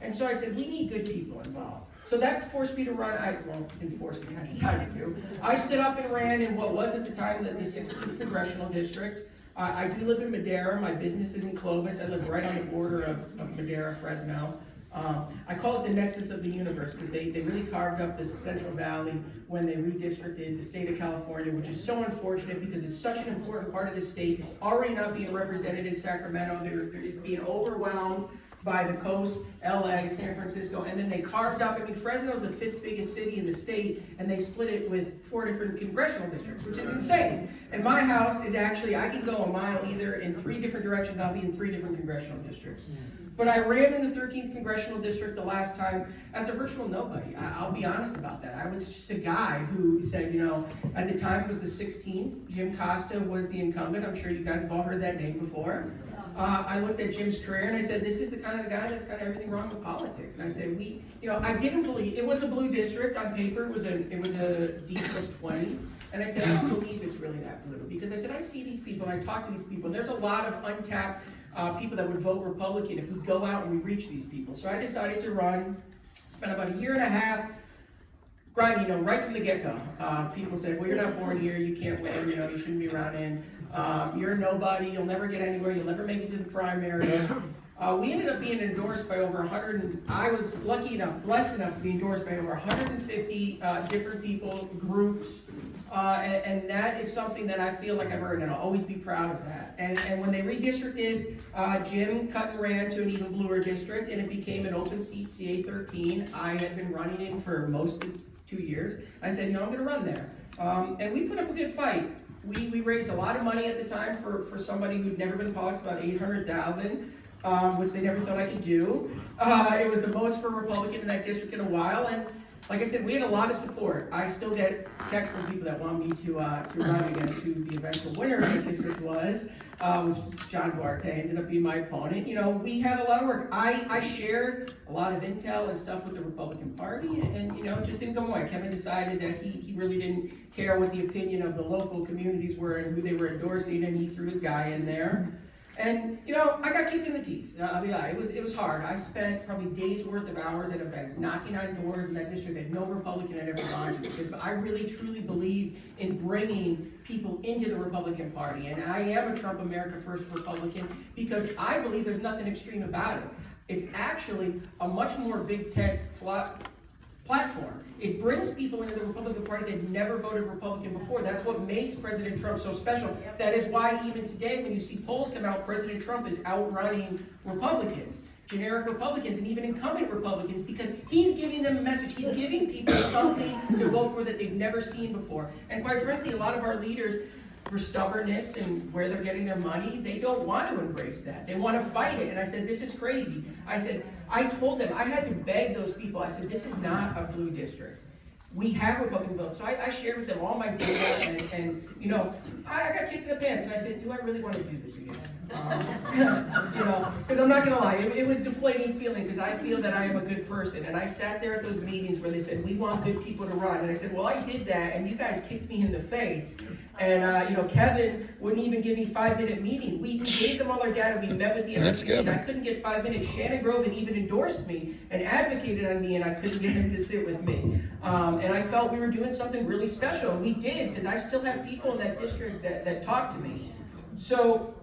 And so I said, we need good people involved. So that forced me to run, didn't force me, I decided to. I stood up and ran in what was at the time the 16th Congressional District. I do live in Madera, my business is in Clovis, I live right on the border of Madera, Fresno. I call it the nexus of the universe because they really carved up this Central Valley when they redistricted the state of California, which is so unfortunate because it's such an important part of the state. It's already not being represented in Sacramento. They're being overwhelmed by the coast, LA, San Francisco, and then they carved up, Fresno's the 5th biggest city in the state, and they split it with 4 different congressional districts, which is insane. And my house is actually, I can go a mile either in 3 different directions, I'll be in 3 different congressional districts. But I ran in the 13th Congressional District the last time as a virtual nobody. I'll be honest about that. I was just a guy who said, at the time it was the 16th, Jim Costa was the incumbent. I'm sure you guys have all heard that name before. I looked at Jim's career and I said, this is the kind of guy that's got everything wrong with politics. And I said, I didn't believe, it was a blue district on paper, it was a D plus 20. And I said, I don't believe it's really that blue. Because I said, I see these people and I talk to these people, and there's a lot of untapped people that would vote Republican if we go out and we reach these people. So I decided to run, spent about a year and a half, grinding, right from the get-go. People said, well, you're not born here, you can't win, you shouldn't be running. You're a nobody, you'll never get anywhere, you'll never make it to the primary. We ended up being endorsed by over 100, I was blessed enough to be endorsed by over 150 different people, groups, and that is something that I feel like I've earned, and I'll always be proud of that. And when they redistricted, Jim cut and ran to an even bluer district, and it became an open seat, CA 13. I had been running in for most of 2 years. I said, I'm going to run there. And we put up a good fight. We raised a lot of money at the time for somebody who'd never been in politics, about $800,000, which they never thought I could do. It was the most for a Republican in that district in a while, and like I said, we had a lot of support. I still get texts from people that want me to run against who the eventual winner of the district was, which is John Duarte, ended up being my opponent. We had a lot of work. I shared a lot of intel and stuff with the Republican Party, and it just didn't go my way. Kevin decided that he really didn't care what the opinion of the local communities were and who they were endorsing, and he threw his guy in there. And, I got kicked in the teeth. It was hard. I spent probably days worth of hours at events, knocking on doors in that district that no Republican had ever gone to, because I really, truly believe in bringing people into the Republican Party. And I am a Trump America First Republican because I believe there's nothing extreme about it. It's actually a much more big tech platform. It brings people into the Republican Party that never voted Republican before. That's what makes President Trump so special. That is why even today, when you see polls come out, President Trump is outrunning Republicans, generic Republicans, and even incumbent Republicans, because he's giving them a message. He's giving people something to vote for that they've never seen before. And quite frankly, a lot of our leaders, for stubbornness and where they're getting their money, they don't want to embrace that. They want to fight it. And I said, this is crazy. I told them, I had to beg those people. I said, this is not a blue district. We have Republican votes. So I shared with them all my data, and I got kicked in the pants, and I said, do I really want to do this again? Because I'm not going to lie, it was a deflating feeling, because I feel that I am a good person. And I sat there at those meetings where they said, we want good people to run. And I said, well, I did that, and you guys kicked me in the face. And, Kevin wouldn't even give me 5-minute meeting. We gave them all our data. We met with the MSC, and I couldn't get 5 minutes. Shannon Groven even endorsed me and advocated on me, and I couldn't get him to sit with me. And I felt we were doing something really special. And we did, because I still have people in that district that talk to me. So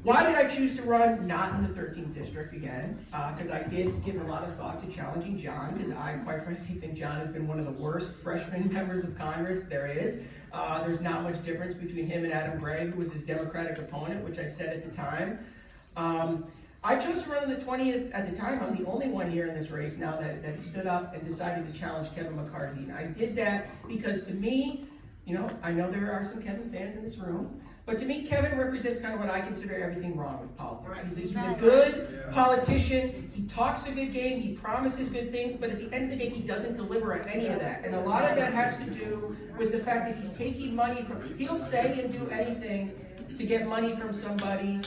why did I choose to run not in the 13th district again? Because I did give a lot of thought to challenging John, because I quite frankly think John has been one of the worst freshman members of Congress there is. There's not much difference between him and Adam Gregg, who was his Democratic opponent, which I said at the time. I chose to run on the 20th at the time. I'm the only one here in this race now that stood up and decided to challenge Kevin McCarthy. And I did that because to me, I know there are some Kevin fans in this room, but to me, Kevin represents kind of what I consider everything wrong with politics. He's a good politician. He talks a good game. He promises good things, but at the end of the day, he doesn't deliver on any of that. And a lot of that has to do with the fact that he's taking money he'll say and do anything to get money from somebody,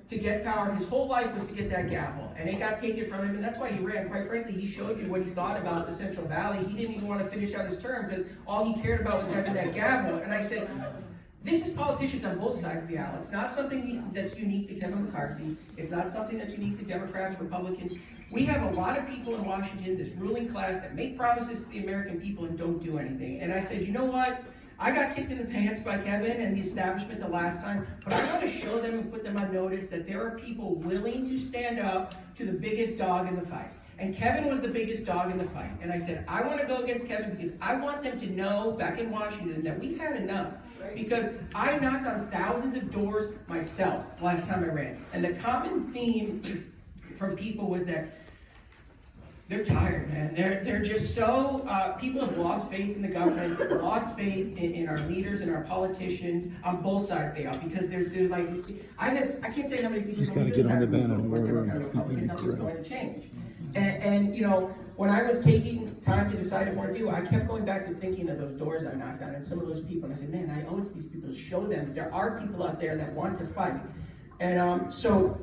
to get power. His whole life was to get that gavel, and it got taken from him, and that's why he ran. Quite frankly, he showed you what he thought about the Central Valley. He didn't even want to finish out his term because all he cared about was having that gavel. And I said, this is politicians on both sides of the aisle. It's not something that's unique to Kevin McCarthy. It's not something that's unique to Democrats, Republicans. We have a lot of people in Washington, this ruling class, that make promises to the American people and don't do anything. And I said, you know what? I got kicked in the pants by Kevin and the establishment the last time, but I want to show them and put them on notice that there are people willing to stand up to the biggest dog in the fight. And Kevin was the biggest dog in the fight. And I said, I want to go against Kevin because I want them to know back in Washington that we've had enough. Because I knocked on thousands of doors myself last time I ran. And the common theme from people was that they're tired, man. They're just so, people have lost faith in the government, they've lost faith in our leaders and our politicians on both sides of the aisle, because they're like, I can't say how many people He's got to get on the ban on war. Republican, nothing's going to change. And you know, when I was taking time to decide what to do, I kept going back to thinking of those doors I knocked on and some of those people, and I said, man, I owe it to these people to show them that there are people out there that want to fight. And so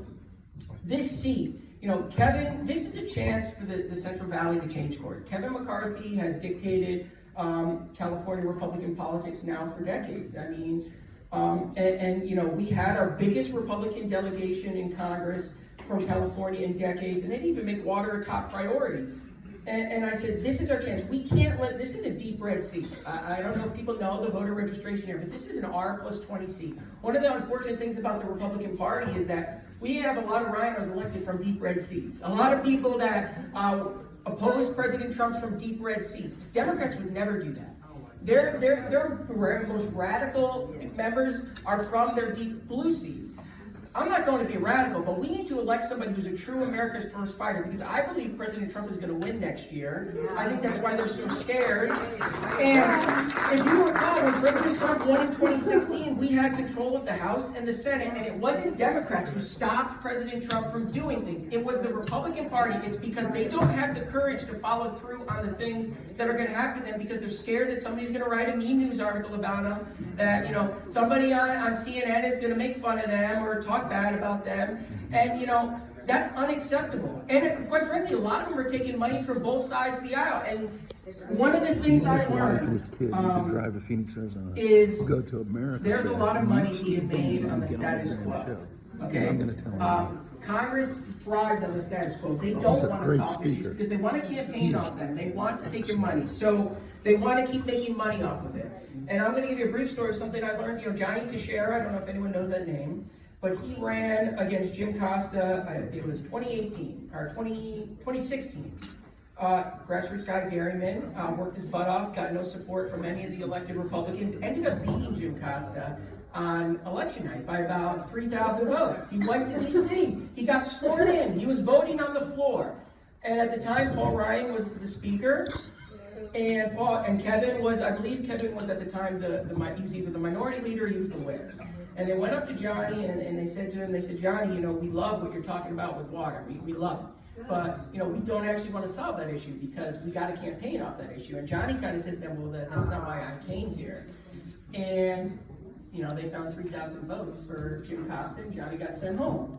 this seat, you know, Kevin, this is a chance for the Central Valley to change course. Kevin McCarthy has dictated California Republican politics now for decades. I mean, and you know, we had our biggest Republican delegation in Congress from California in decades, and they didn't even make water a top priority. And I said, this is our chance. We can't let, this is a deep red seat. I don't know if people know the voter registration here, but this is an R+20 seat. One of the unfortunate things about the Republican Party is that we have a lot of rhinos elected from deep red seats. A lot of people that oppose President Trump from deep red seats. Democrats would never do that. Their most radical members are from their deep blue seats. I'm not going to be radical, but we need to elect somebody who's a true America's first fighter, because I believe President Trump is going to win next year. I think that's why they're so scared. And if you recall, when President Trump won in 2016, we had control of the House and the Senate, and it wasn't Democrats who stopped President Trump from doing things. It was the Republican Party. It's because they don't have the courage to follow through on the things that are going to happen to them, because they're scared that somebody's going to write a mean news article about them, that, you know, somebody on CNN is going to make fun of them or talk bad about them, and you know, that's unacceptable. And quite frankly, a lot of them are taking money from both sides of the aisle. And one of the things I learned drive to Phoenix, Arizona, is go to America. There's a lot of money being made on the status quo. Okay, Congress thrives on the status quo. They don't want to solve issues because they want to campaign off them. They want to take your money, so they want to keep making money off of it. And I'm going to give you a brief story of something I learned. You know, Johnny Teixeira, I don't know if anyone knows that name, but he ran against Jim Costa, it was 2018, or 2016. Grassroots guy, dairyman, worked his butt off, got no support from any of the elected Republicans, ended up beating Jim Costa on election night by about 3,000 votes. He went to DC, he got sworn in, he was voting on the floor. And at the time, Paul Ryan was the speaker, and Kevin was, I believe Kevin was at the time, he was either the minority leader or he was the whip. And they went up to Johnny and they said to him, Johnny, you know, we love what you're talking about with water. We love it. But, you know, we don't actually want to solve that issue because we got to campaign off that issue. And Johnny kind of said to them, well, that's not why I came here. And, you know, they found 3,000 votes for Jim Costa, and Johnny got sent home.